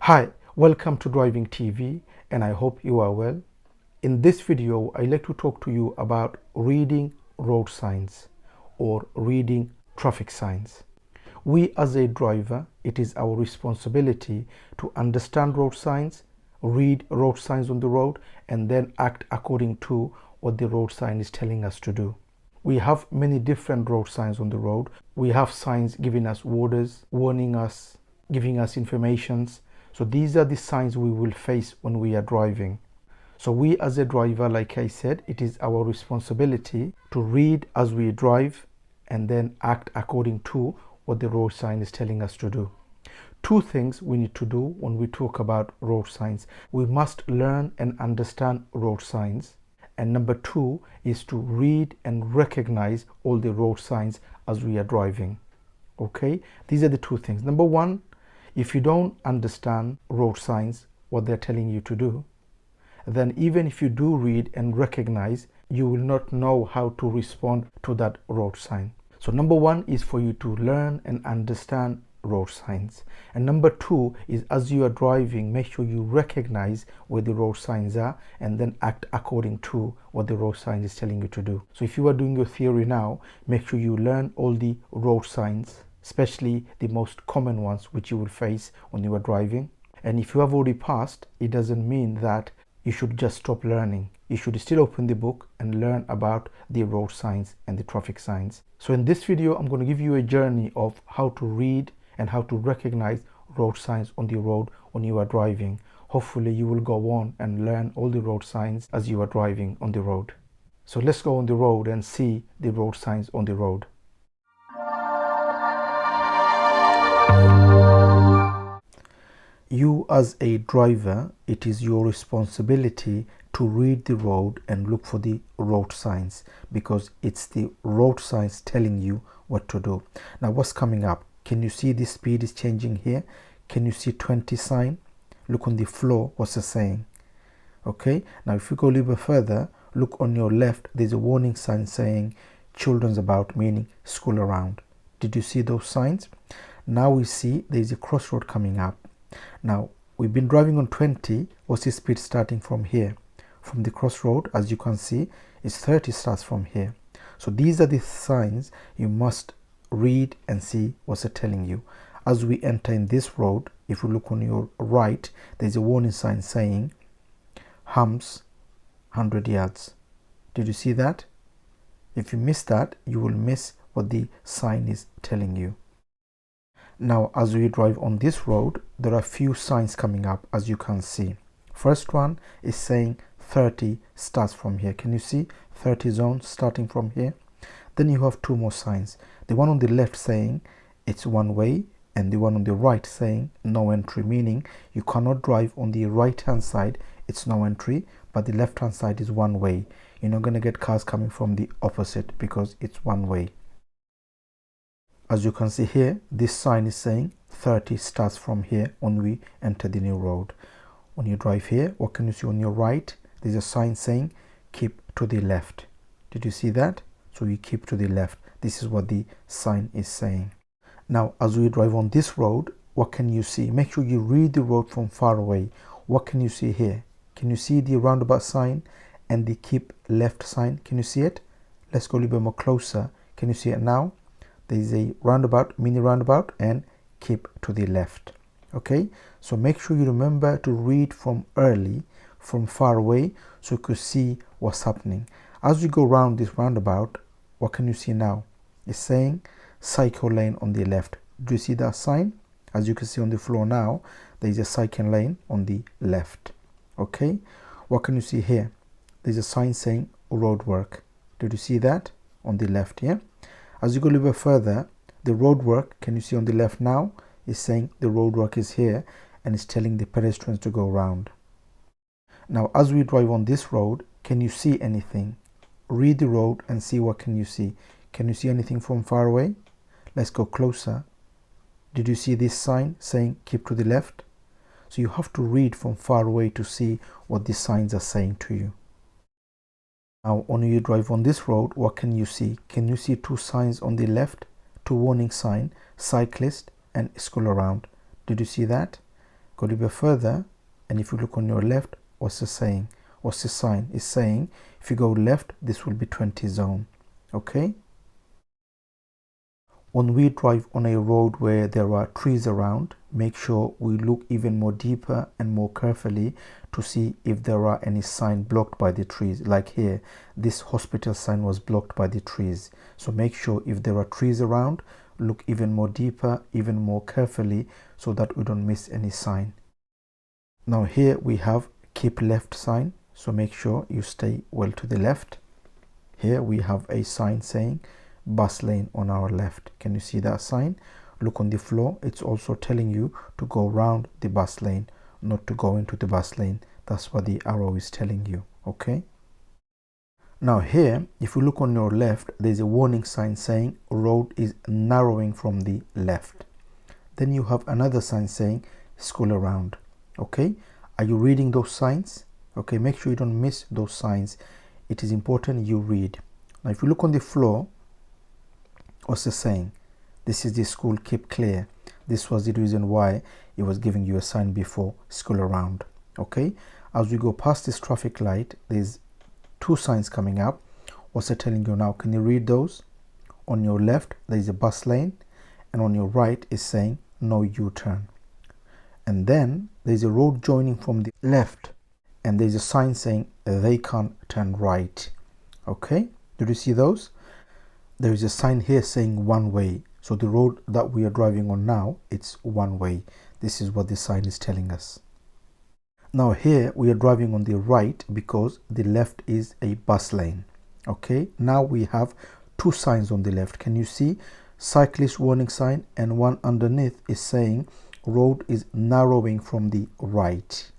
Hi, welcome to Driving TV, and I hope you are well. In this video, I'd like to talk to you about reading road signs or reading traffic signs. We as a driver, it is our responsibility to understand road signs, read road signs on the road, and then act according to what the road sign is telling us to do. We have many different road signs on the road. We have signs giving us orders, warning us, giving us informations. So these are the signs we will face when we are driving. So we as a driver, like I said, it is our responsibility to read as we drive and then act according to what the road sign is telling us to do. Two things we need to do when we talk about road signs. We must learn and understand road signs. And number two is to read and recognize all the road signs as we are driving. Okay, these are the two things. Number one, if you don't understand road signs, what they're telling you to do, then even if you do read and recognize, you will not know how to respond to that road sign. So number one is for you to learn and understand road signs. And number two is, as you are driving, make sure you recognize where the road signs are and then act according to what the road sign is telling you to do. So if you are doing your theory now, make sure you learn all the road signs, especially the most common ones which you will face when you are driving. And if you have already passed, it doesn't mean that you should just stop learning. You should still open the book and learn about the road signs and the traffic signs. So in this video, I'm going to give you a journey of how to read and how to recognize road signs on the road when you are driving. Hopefully you will go on and learn all the road signs as you are driving on the road. So let's go on the road and see the road signs on the road. You as a driver, it is your responsibility to read the road and look for the road signs, because it's the road signs telling you what to do. Now what's coming up? Can you see the speed is changing here? Can you see 20 sign? Look on the floor, what's it saying? Okay, now if you go a little bit further, look on your left, there's a warning sign saying children's about, meaning school around. Did you see those signs? Now we see there's a crossroad coming up. Now we've been driving on 20. What's the speed starting from here? From the crossroad, as you can see, is 30, starts from here. So these are the signs you must read and see what's it telling you. As we enter in this road, if you look on your right, there's a warning sign saying humps 100 yards. Did you see that? If you miss that, you will miss what the sign is telling you. Now as we drive on this road, there are a few signs coming up, as you can see. First one is saying 30 starts from here. Can you see 30 zone starting from here? Then you have two more signs. The one on the left saying it's one way, and the one on the right saying no entry, meaning you cannot drive on the right hand side, it's no entry, but the left hand side is one way. You're not going to get cars coming from the opposite because it's one way. As you can see here, this sign is saying 30 starts from here when we enter the new road. When you drive here, what can you see on your right? There's a sign saying keep to the left. Did you see that? So you keep to the left. This is what the sign is saying. Now as we drive on this road, what can you see? Make sure you read the road from far away. What can you see here? Can you see the roundabout sign and the keep left sign? Can you see it? Let's go a little bit more closer. Can you see it now? There is a roundabout, mini roundabout, and keep to the left. Okay, so make sure you remember to read from early, from far away, so you could see what's happening. As you go around this roundabout, what can you see now? It's saying cycle lane on the left. Do you see that sign? As you can see on the floor now, there is a cycle lane on the left. Okay, what can you see here? There's a sign saying road work. Did you see that? On the left, yeah? As you go a little bit further, the road work, can you see on the left now, is saying the road work is here and it's telling the pedestrians to go around. Now as we drive on this road, can you see anything? Read the road and see what can you see. Can you see anything from far away? Let's go closer. Did you see this sign saying keep to the left? So you have to read from far away to see what these signs are saying to you. Now when you drive on this road, what can you see? Can you see two signs on the left? Two warning sign, cyclist and school around. Did you see that? Go a little bit further, and if you look on your left, what's the saying? What's the sign? It's saying if you go left, this will be 20 zone. Okay. When we drive on a road where there are trees around, make sure we look even more deeper and more carefully to see if there are any sign blocked by the trees. Like here, this hospital sign was blocked by the trees. So make sure if there are trees around, look even more deeper, even more carefully, so that we don't miss any sign. Now here we have keep left sign. So make sure you stay well to the left. Here we have a sign saying bus lane on our left. Can you see that sign? Look on the floor. It's also telling you to go around the bus lane, not to go into the bus lane. That's what the arrow is telling you. Okay. Now here, if you look on your left, there's a warning sign saying road is narrowing from the left. Then you have another sign saying school around. Okay. Are you reading those signs? Okay. Make sure you don't miss those signs. It is important you read. Now if you look on the floor, what's it saying? This is the school, keep clear. This was the reason why it was giving you a sign before school around. Okay. As we go past this traffic light, there's two signs coming up. What's it telling you now? Can you read those? On your left, there is a bus lane, and on your right is saying no U-turn. And then there's a road joining from the left, and there's a sign saying they can't turn right. Okay. Did you see those? There is a sign here saying one way. So the road that we are driving on now, it's one way. This is what the sign is telling us. Now here we are driving on the right because the left is a bus lane. Okay. Now we have two signs on the left. Can you see? Cyclist warning sign, and one underneath is saying road is narrowing from the right.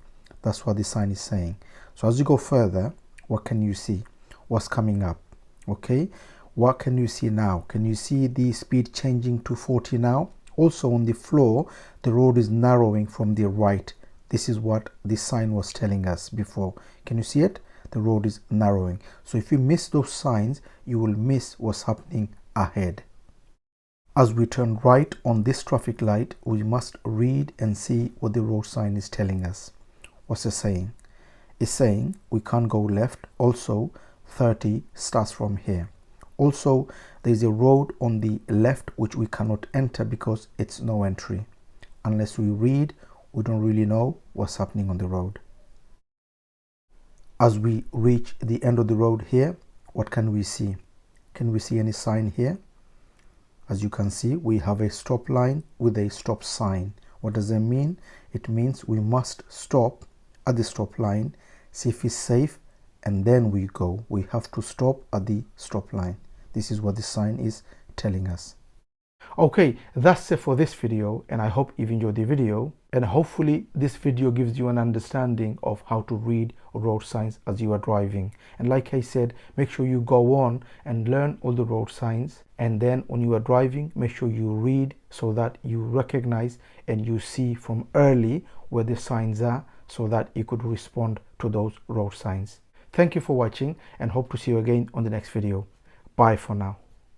That's what the sign is saying. So as you go further, what can you see? What's coming up? Okay. What can you see now? Can you see the speed changing to 40 now? Also on the floor, the road is narrowing from the right. This is what the sign was telling us before. Can you see it? The road is narrowing. So if you miss those signs, you will miss what's happening ahead. As we turn right on this traffic light, we must read and see what the road sign is telling us. What's it saying? It's saying we can't go left. Also, 30 starts from here. Also, there is a road on the left which we cannot enter because it's no entry. Unless we read, we don't really know what's happening on the road. As we reach the end of the road here, what can we see? Can we see any sign here? As you can see, we have a stop line with a stop sign. What does that mean? It means we must stop at the stop line, see if it's safe, and then we go. We have to stop at the stop line. This is what the sign is telling us. Okay, that's it for this video, and I hope you've enjoyed the video, and hopefully this video gives you an understanding of how to read road signs as you are driving. And like I said, make sure you go on and learn all the road signs, and then when you are driving, make sure you read so that you recognize and you see from early where the signs are, so that you could respond to those road signs. Thank you for watching, and hope to see you again on the next video. Bye for now.